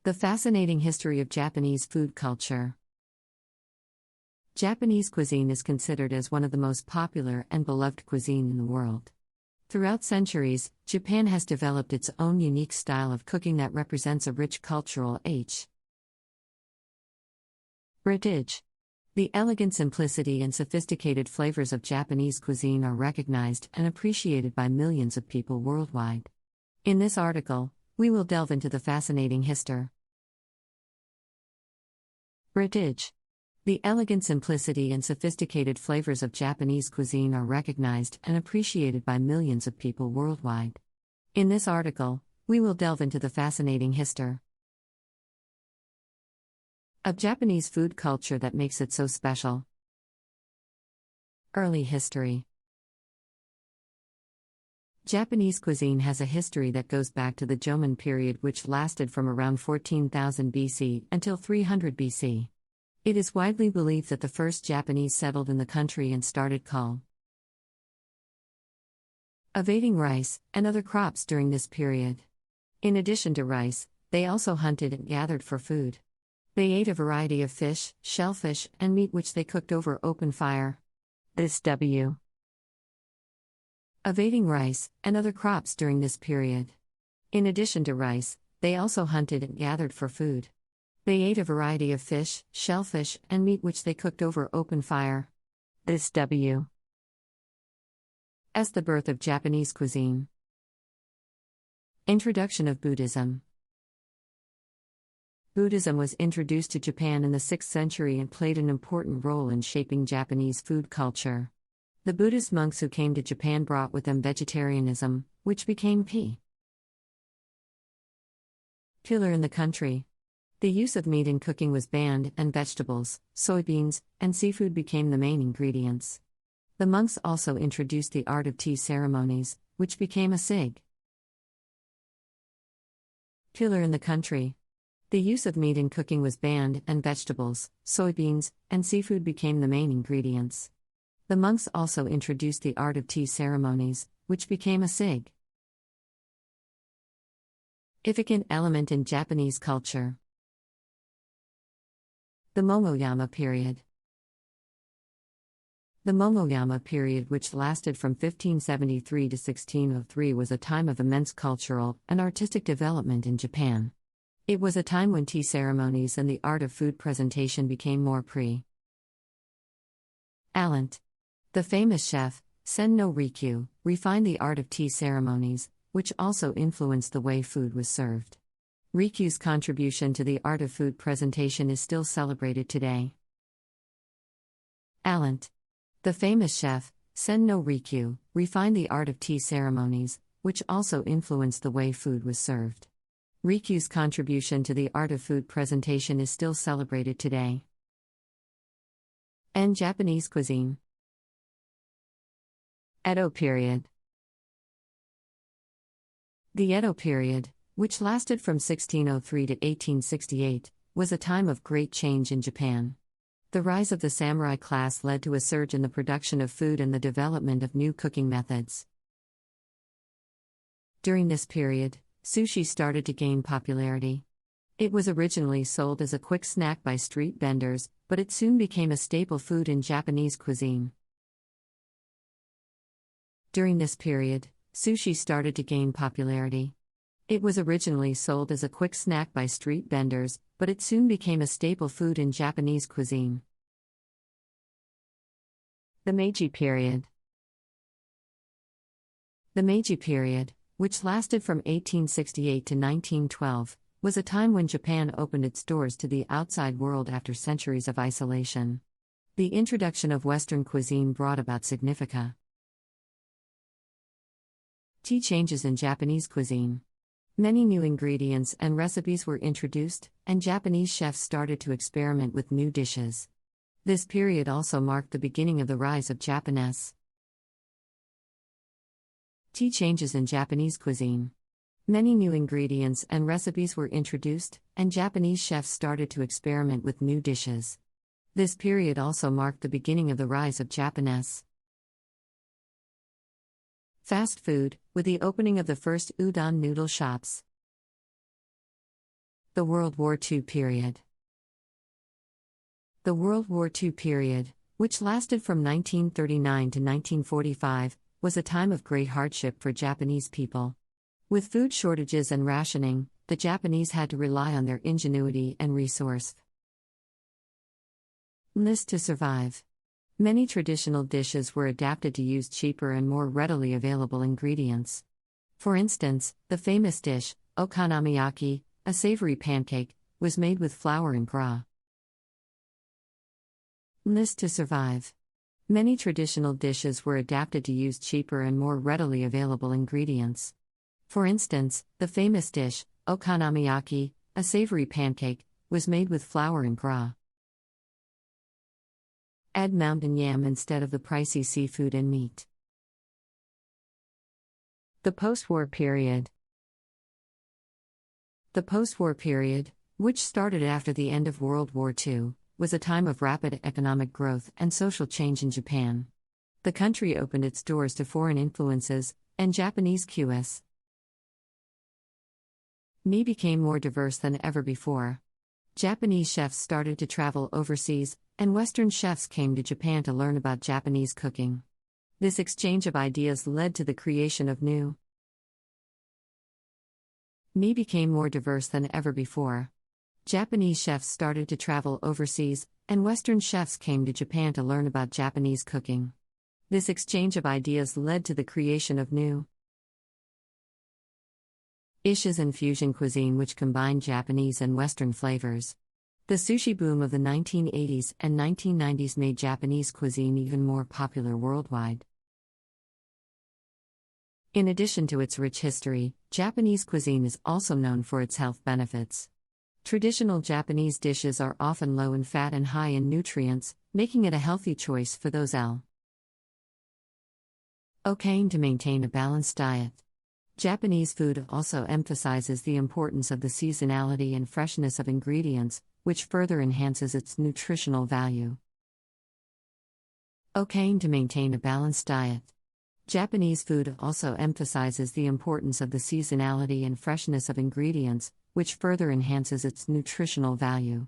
The fascinating history of Japanese food culture. Japanese cuisine is considered as one of the most popular and beloved cuisine in the world. Throughout centuries, Japan has developed its own unique style of cooking that represents a rich cultural heritage. The elegant simplicity and sophisticated flavors of Japanese cuisine are recognized and appreciated by millions of people worldwide. In this article, we will delve into the fascinating heritage. The elegant simplicity and sophisticated flavors of Japanese cuisine are recognized and appreciated by millions of people worldwide. In this article, we will delve into the fascinating history of Japanese food culture that makes it so special. Early history. Japanese cuisine has a history that goes back to the Jomon period, which lasted from around 14,000 BC until 300 BC. It is widely believed that the first Japanese settled in the country and started cultivating rice and other crops during this period. In addition to rice, they also hunted and gathered for food. They ate a variety of fish, shellfish, and meat which they cooked over open fire. Evading rice and other crops during this period. In addition to rice, they also hunted and gathered for food. They ate a variety of fish, shellfish, and meat which they cooked over open fire. As the birth of Japanese cuisine. Introduction of Buddhism. Buddhism was introduced to Japan in the 6th century and played an important role in shaping Japanese food culture. The Buddhist monks who came to Japan brought with them vegetarianism, which became popular in the country. The use of meat in cooking was banned, and vegetables, soybeans, and seafood became the main ingredients. The monks also introduced the art of tea ceremonies, which became popular in the country. The use of meat in cooking was banned, and vegetables, soybeans, and seafood became the main ingredients. The monks also introduced the art of tea ceremonies, which became a significant element in Japanese culture. The Momoyama period. The Momoyama period, which lasted from 1573 to 1603, was a time of immense cultural and artistic development in Japan. It was a time when tea ceremonies and the art of food presentation became more prevalent. The famous chef, Sen no Rikyu, refined the art of tea ceremonies, which also influenced the way food was served. Rikyu's contribution to the art of food presentation is still celebrated today. The famous chef, Sen no Rikyu, refined the art of tea ceremonies, which also influenced the way food was served. Rikyu's contribution to the art of food presentation is still celebrated today. And Japanese cuisine. Edo period. The Edo period, which lasted from 1603 to 1868, was a time of great change in Japan. The rise of the samurai class led to a surge in the production of food and the development of new cooking methods. During this period, sushi started to gain popularity. It was originally sold as a quick snack by street vendors, but it soon became a staple food in Japanese cuisine. During this period, sushi started to gain popularity. It was originally sold as a quick snack by street vendors, but it soon became a staple food in Japanese cuisine. The Meiji period. The Meiji period, which lasted from 1868 to 1912, was a time when Japan opened its doors to the outside world after centuries of isolation. The introduction of Western cuisine brought about significant changes in Japanese cuisine. Many new ingredients and recipes were introduced, and Japanese chefs started to experiment with new dishes. This period also marked the beginning of the rise of Japanese tea changes in Japanese cuisine. Many new ingredients and recipes were introduced, and Japanese chefs started to experiment with new dishes. This period also marked the beginning of the rise of Japanese fast food, with the opening of the first udon noodle shops. The World War II period. The World War II period, which lasted from 1939 to 1945, was a time of great hardship for Japanese people. With food shortages and rationing, the Japanese had to rely on their ingenuity and resourcefulness to survive. Many traditional dishes were adapted to use cheaper and more readily available ingredients. For instance, the famous dish, okonomiyaki, a savory pancake, was made with flour and gra. To survive. Many traditional dishes were adapted to use cheaper and more readily available ingredients. For instance, the famous dish, okonomiyaki, a savory pancake, was made with flour and gra. Add mountain yam instead of the pricey seafood and meat. The post-war period. The post-war period, which started after the end of World War II, was a time of rapid economic growth and social change in Japan. The country opened its doors to foreign influences, and Japanese cuisine became more diverse than ever before. Japanese chefs started to travel overseas, and Western chefs came to Japan to learn about Japanese cooking. This exchange of ideas led to the creation of new became more diverse than ever before. Japanese chefs started to travel overseas, and Western chefs came to Japan to learn about Japanese cooking. This exchange of ideas led to the creation of new dishes and fusion cuisine which combined Japanese and Western flavors. The sushi boom of the 1980s and 1990s made Japanese cuisine even more popular worldwide. In addition to its rich history, Japanese cuisine is also known for its health benefits. Traditional Japanese dishes are often low in fat and high in nutrients, making it a healthy choice for those looking to maintain a balanced diet. Japanese food also emphasizes the importance of the seasonality and freshness of ingredients, which further enhances its nutritional value. To maintain a balanced diet. Japanese food also emphasizes the importance of the seasonality and freshness of ingredients, which further enhances its nutritional value.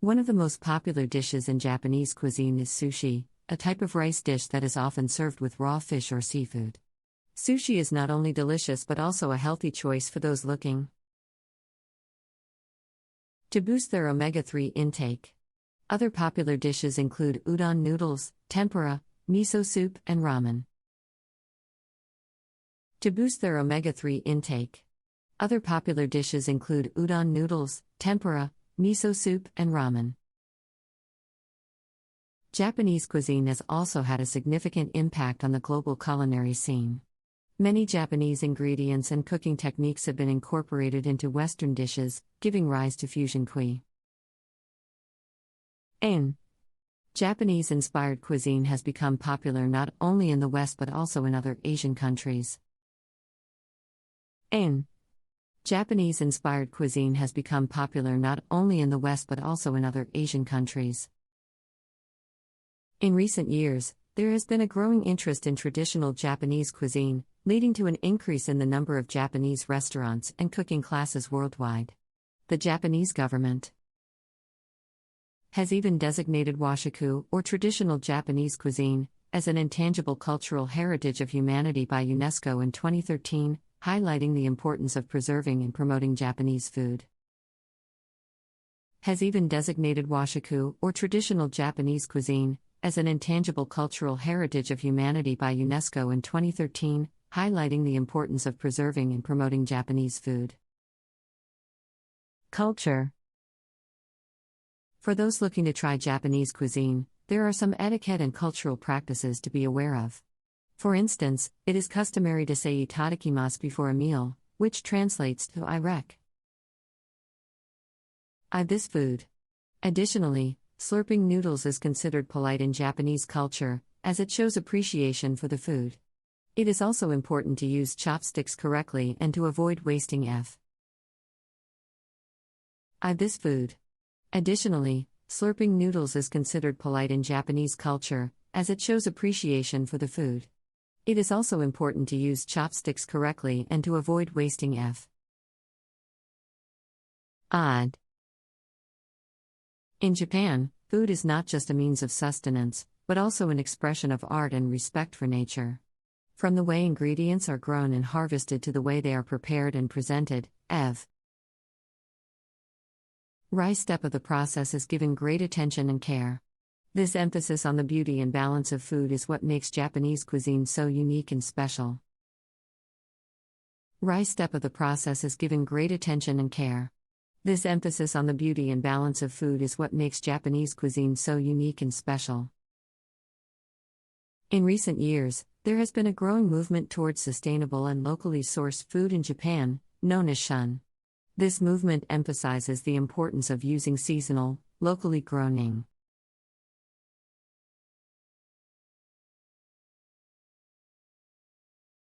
One of the most popular dishes in Japanese cuisine is sushi, a type of rice dish that is often served with raw fish or seafood. Sushi is not only delicious but also a healthy choice for those looking to boost their omega-3 intake. Other popular dishes include udon noodles, tempura, miso soup, and ramen. To boost their omega-3 intake. Other popular dishes include udon noodles, tempura, miso soup, and ramen. Japanese cuisine has also had a significant impact on the global culinary scene. Many Japanese ingredients and cooking techniques have been incorporated into Western dishes, giving rise to fusion cuisine. Japanese-inspired cuisine has become popular not only in the West but also in other Asian countries. Japanese-inspired cuisine has become popular not only in the West but also in other Asian countries. In recent years, there has been a growing interest in traditional Japanese cuisine, leading to an increase in the number of Japanese restaurants and cooking classes worldwide. The Japanese government has even designated washaku, or traditional Japanese cuisine, as an intangible cultural heritage of humanity by UNESCO in 2013, highlighting the importance of preserving and promoting Japanese food. Has even designated washaku, or traditional Japanese cuisine, as an intangible cultural heritage of humanity by UNESCO in 2013, highlighting the importance of preserving and promoting Japanese food. Culture. For those looking to try Japanese cuisine, there are some etiquette and cultural practices to be aware of. For instance, it is customary to say itadakimasu before a meal, which translates to I this food. Additionally, slurping noodles is considered polite in Japanese culture, as it shows appreciation for the food. It is also important to use chopsticks correctly and to avoid wasting this food. Additionally, slurping noodles is considered polite in Japanese culture, as it shows appreciation for the food. It is also important to use chopsticks correctly and to avoid wasting Odd. In Japan, food is not just a means of sustenance, but also an expression of art and respect for nature. From the way ingredients are grown and harvested to the way they are prepared and presented, ev. Rice step of the process is given great attention and care. This emphasis on the beauty and balance of food is what makes Japanese cuisine so unique and special. Rice step of the process is given great attention and care. This emphasis on the beauty and balance of food is what makes Japanese cuisine so unique and special. In recent years, there has been a growing movement towards sustainable and locally sourced food in Japan, known as shun. This movement emphasizes the importance of using seasonal, locally grown